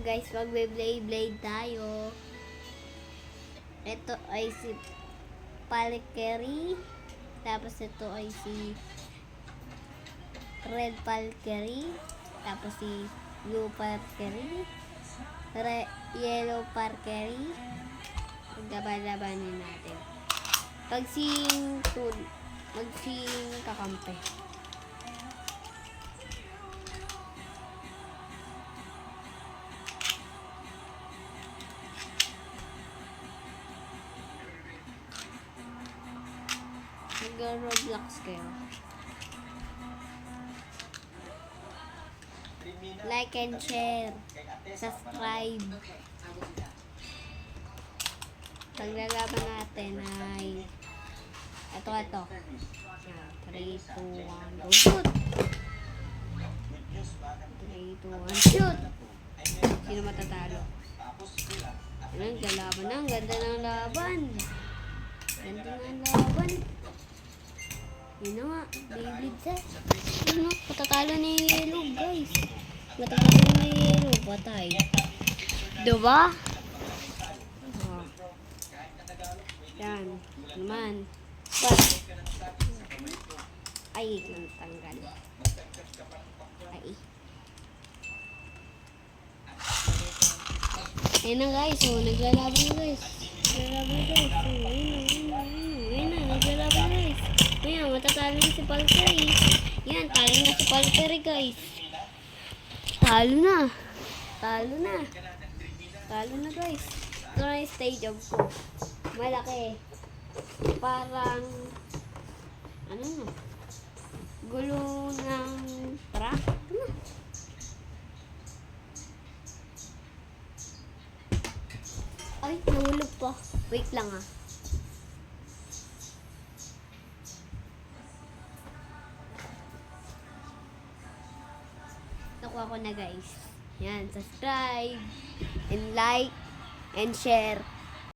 guys, magbe-blade tayo. Ito ay si Valkyrie. Tapos ito ay si Red Valkyrie. Tapos si Blue Valkyrie. Yellow Valkyrie. Laban-labanin natin. Magsing kakampi. Nag-Roblox kayo. Like and share. Subscribe. Paglalaban natin ay ito. 3, 2, 1, go shoot! 3, 2, 1, shoot! Sino matatalo? Ang galaban na. Ang ganda ng laban. Yun na nga. Beyblade set. Yun na. Patatalo ni Yellow, guys. Patatalo ni Yellow. Patay. Diba? Oh. Yan. Naman. But, ay, tanggal. Ay. Ayun na guys. So, naglalaban na guys. Naglalaban guys. Ayan, matatalo na si Valkyrie. Yan, talo na si Valkyrie guys. Talo na guys. Ito na yung stadium ko. Malaki. Parang ano na, gulo ng truck. Ay, nahulog pa. Wait lang ah. Nakuha ko na guys. Yan, subscribe and like and share.